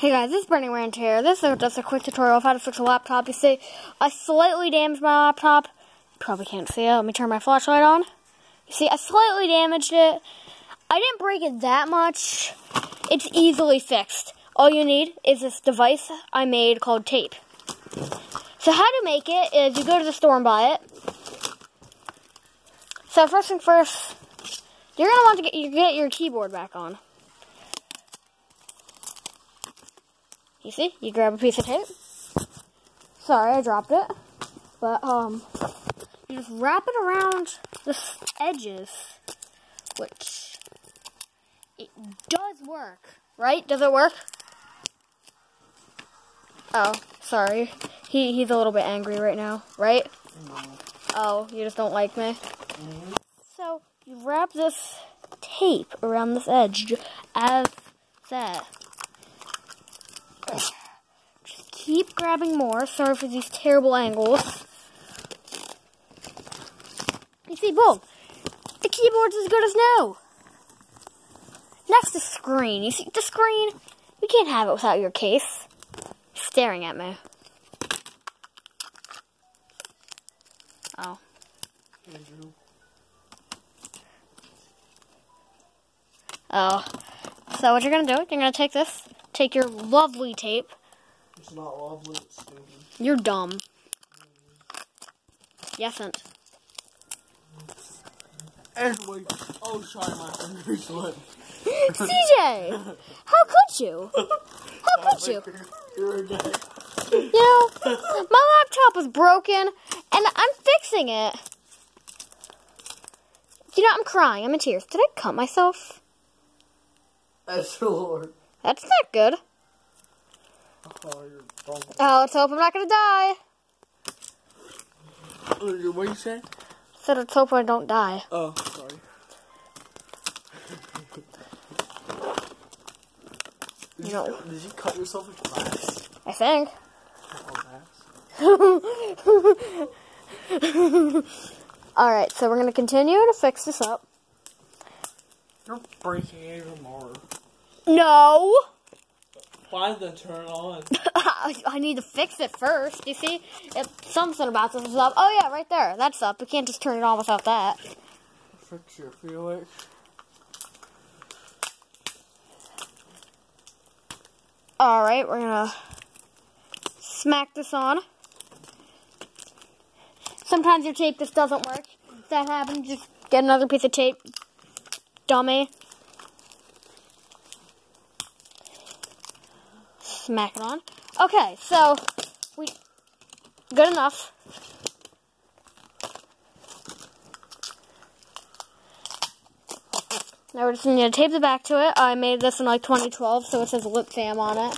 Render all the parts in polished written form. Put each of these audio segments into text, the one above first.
Hey guys, this is Burning Rant here. This is just a quick tutorial of how to fix a laptop. You see, I slightly damaged my laptop. You probably can't see it. Let me turn my flashlight on. You see, I slightly damaged it. I didn't break it that much. It's easily fixed. All you need is this device I made called tape. So how to make it is you go to the store and buy it. So first thing first, you're going to want to get your keyboard back on. You see, you grab a piece of tape. Sorry, I dropped it. But, you just wrap it around the edges, which, it does work, right? Does it work? Oh, sorry. He's a little bit angry right now, right? No. Oh, you just don't like me? Mm-hmm. So, you wrap this tape around this edge, as that. Just keep grabbing more. Sorry for these terrible angles. You see, boom. The keyboard's as good as new. Next, the screen. You see, the screen, you can't have it without your case. You're staring at me. Oh. Oh. So what you're going to do, you're going to take this. Take your lovely tape. It's not lovely, it's stupid. You're dumb. Yesn't. Anyway, oh, sorry, my finger slipped. CJ! How could you? How could you? You're a guy. You know, my laptop was broken, and I'm fixing it. You know, I'm crying. I'm in tears. Did I cut myself? That's the Lord. That's not good. Oh, you're dumb. Oh, let's hope I'm not going to die. What did you say? I said let's hope I don't die. Oh, sorry. Did you cut yourself with glass? I think. Alright, so we're going to continue to fix this up. You're breaking it even more. No! Why then turn it on? I need to fix it first. You see? Something about this is up. Oh yeah, right there. That's up. We can't just turn it on without that. Fix your Felix. Alright, we're gonna smack this on. Sometimes your tape just doesn't work. If that happens, just get another piece of tape. Dummy. Smack it on. Okay, so good enough. Now we're just going to tape the back to it. I made this in like 2012, so it says Lip Fam on it.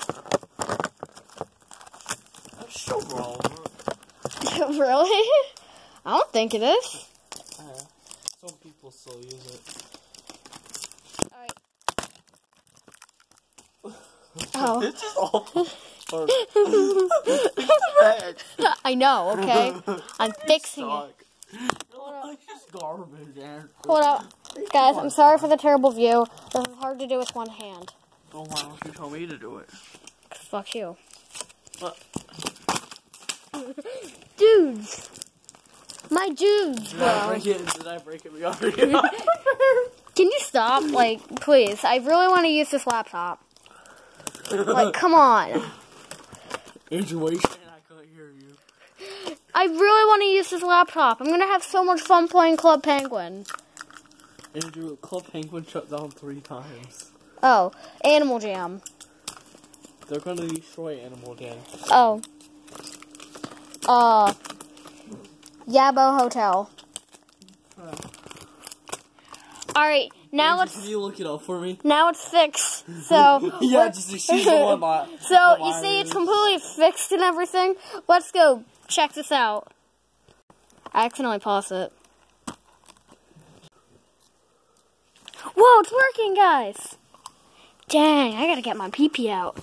That's so wrong. Really? I don't think it is. Some people still use it. Alright. Oh. This is awful. I know, okay? I'm fixing it. It's just garbage, man. Hold up. Guys, I'm sorry for the terrible view. This is hard to do with one hand. Oh, why don't you tell me to do it? Fuck you. What? Dudes. My dudes, bro. Did I break it? We already Can you stop? Like, please. I really want to use this laptop. Like, come on. Andrew, what are you saying? I couldn't hear you. I really want to use this laptop. I'm going to have so much fun playing Club Penguin. Andrew, Club Penguin shut down 3 times. Oh, Animal Jam. They're going to destroy Animal Jam. Oh. Yabo Hotel. Alright, now Andrew, can you look it up for me? Now it's fixed. So yeah, just see the one by. So you see, it's completely fixed and everything. Let's go check this out. I accidentally paused it. Whoa, it's working, guys! Dang, I gotta get my pee-pee out.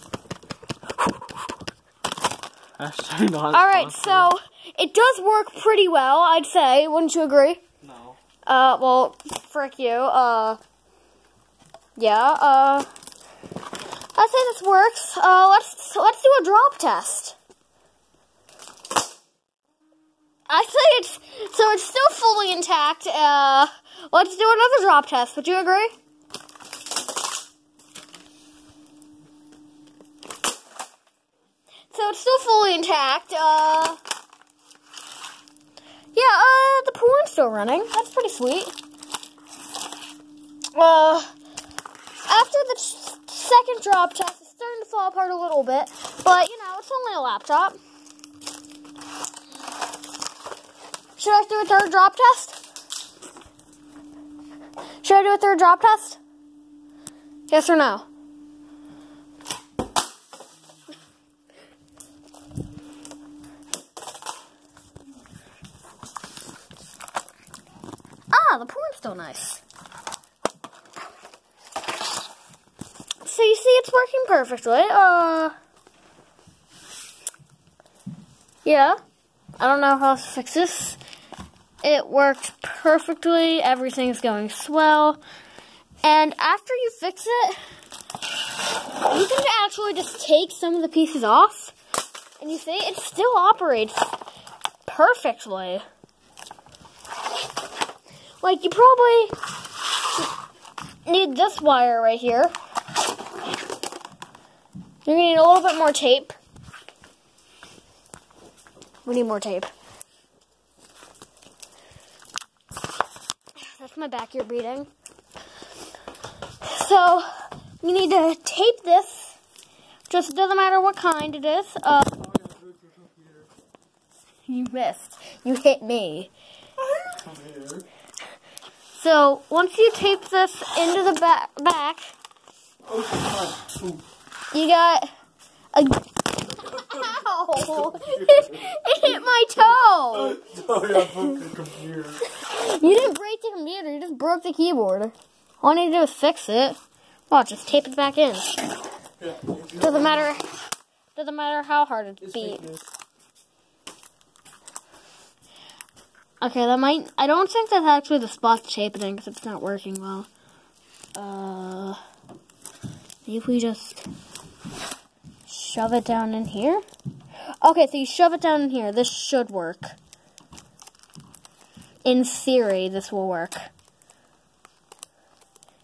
Alright, so it does work pretty well, I'd say. Wouldn't you agree? No. Well, frick you. Yeah, I say this works. Let's do a drop test. I say it's still fully intact. Let's do another drop test. Would you agree? So it's still fully intact. The pool's still running. That's pretty sweet. After the second drop test, it's starting to fall apart a little bit, but you know, it's only a laptop. Should I do a third drop test? Should I do a third drop test? Yes or no? The porn's still nice. So you see it's working perfectly. Yeah. I don't know how to fix this. It worked perfectly. Everything's going swell. And after you fix it, you can actually just take some of the pieces off. And you see it still operates perfectly. Like, you probably need this wire right here. You're going to need a little bit more tape. We need more tape. That's my back ear bleeding. So, you need to tape this. Just doesn't matter what kind it is. You missed. You hit me. So, once you tape this into the back, you got a... Ow! It hit my toe! You didn't break the computer, you just broke the keyboard. All I need to do is fix it. Watch, just tape it back in. Doesn't matter how hard it beats. Okay, I don't think that's actually the spot to tape it in because it's not working well. Maybe if we just shove it down in here. Okay, so you shove it down in here. This should work. In theory, this will work.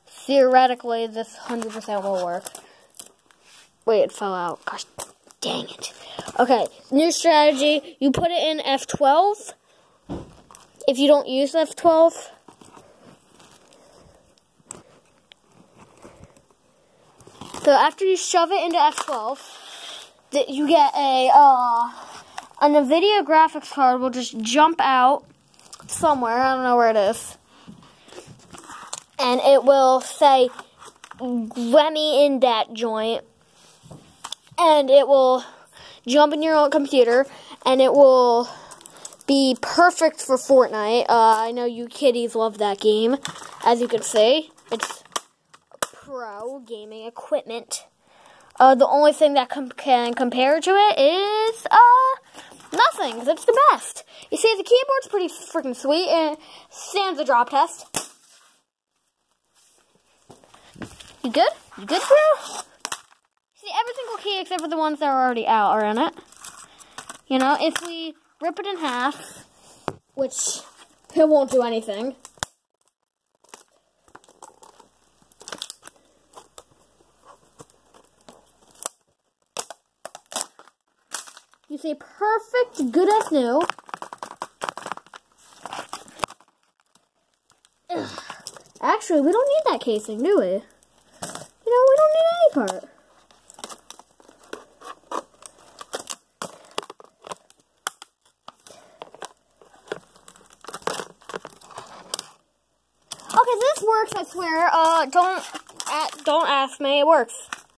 Theoretically, this 100% will work. Wait, it fell out. Gosh, dang it. Okay, new strategy. You put it in F12. If you don't use F12, so after you shove it into F12, you get a NVIDIA graphics card will just jump out somewhere. I don't know where it is, and it will say "Let me in that joint," and it will jump in your own computer, and it will be perfect for Fortnite. I know you kiddies love that game. As you can see, it's pro gaming equipment. The only thing that can compare to it is nothing, because it's the best. You see, the keyboard's pretty freaking sweet, and it stands a drop test. You good? You good, bro? See, every single key except for the ones that are already out are in it. You know, if we rip it in half, which it won't do anything. You say perfect, good as new. Ugh. Actually, we don't need that casing, do we? You know, we don't need any part. Okay, this works, I swear. Don't ask me, it works.